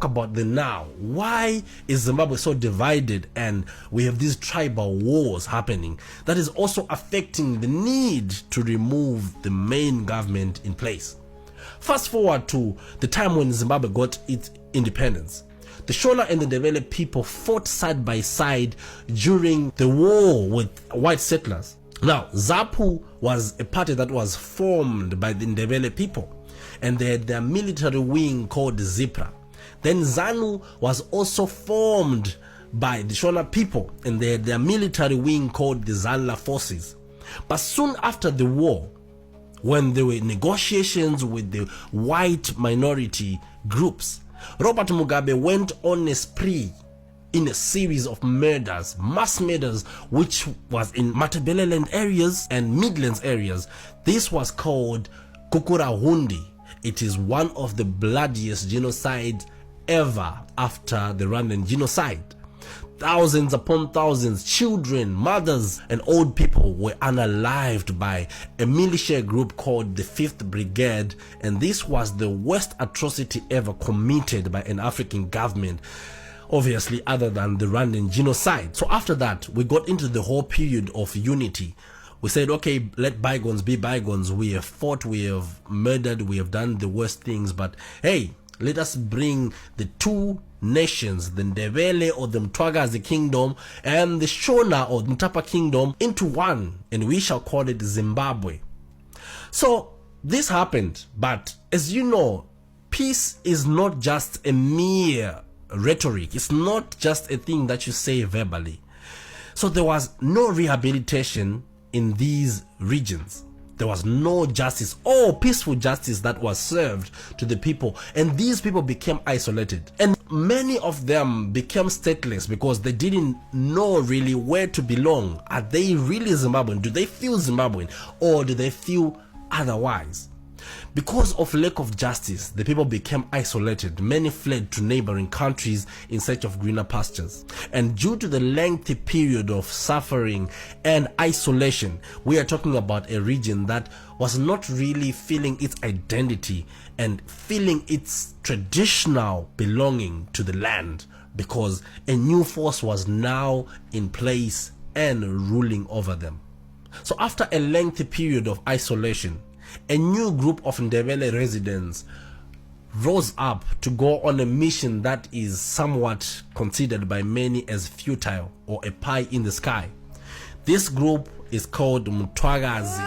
about the now. Why is Zimbabwe so divided and we have these tribal wars happening that is also affecting the need to remove the main government in place? Fast forward to the time when Zimbabwe got its independence. The Shona and the Ndebele people fought side by side during the war with white settlers. Now, ZAPU was a party that was formed by the Ndebele people, and they had their military wing called ZIPRA. Then ZANU was also formed by the Shona people, and they had their military wing called the ZANLA forces. But soon after the war, when there were negotiations with the white minority groups, Robert Mugabe went on a spree in a series of murders, mass murders, which was in Matabeleland areas and Midlands areas. This was called Kukurahundi. It is one of the bloodiest genocides ever after the Rwandan genocide. Thousands upon thousands, children, mothers, and old people were unalived by a militia group called the 5th Brigade, and this was the worst atrocity ever committed by an African government, obviously other than the Rwandan genocide. So after that, we got into the whole period of unity. We said, okay, let bygones be bygones. We have fought, we have murdered, we have done the worst things, but hey, let us bring the two nations, the Ndebele or the Mthwakazi kingdom and the Shona or the Mtapa kingdom, into one, and we shall call it Zimbabwe. So this happened, but as you know, peace is not just a mere rhetoric. It's not just a thing that you say verbally. So there was no rehabilitation in these regions. There was no justice or peaceful justice that was served to the people, and these people became isolated, and many of them became stateless because they didn't know really where to belong. Are they really Zimbabwean? Do they feel Zimbabwean, or do they feel otherwise? Because of lack of justice, the people became isolated. Many fled to neighboring countries in search of greener pastures. And due to the lengthy period of suffering and isolation, we are talking about a region that was not really feeling its identity and feeling its traditional belonging to the land, because a new force was now in place and ruling over them. So after a lengthy period of isolation, a new group of Ndebele residents rose up to go on a mission that is somewhat considered by many as futile or a pie in the sky. This group is called Mthwakazi.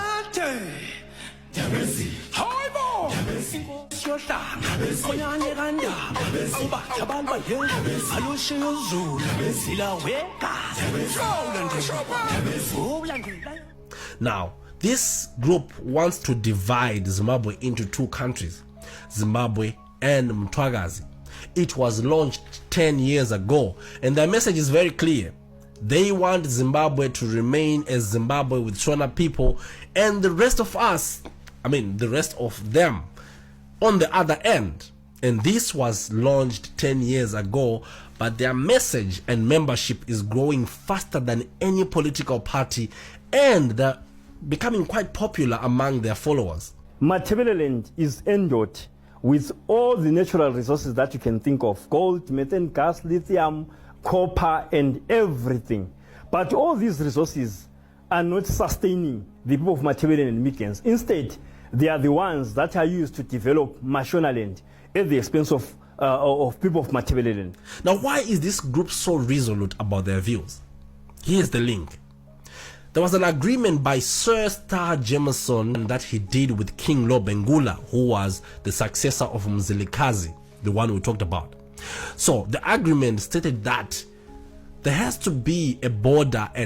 Now, this group wants to divide Zimbabwe into two countries, Zimbabwe and Mthwakazi. It was launched 10 years ago, and their message is very clear. They want Zimbabwe to remain as Zimbabwe with Shona people, and the rest of us, the rest of them, on the other end. And this was launched 10 years ago, but their message and membership is growing faster than any political party, and they're becoming quite popular among their followers. Matabeleland is endowed with all the natural resources that you can think of: gold, methane gas, lithium, copper, and everything. But all these resources are not sustaining the people of Matabeleland and Midlands. Instead, they are the ones that are used to develop Mashonaland at the expense of people of Matabeleland. Now, why is this group so resolute about their views? Here's the link. There was an agreement by Sir Star Jameson that he did with King Lobengula, who was the successor of Mzilikazi, the one we talked about. So the agreement stated that there has to be a border at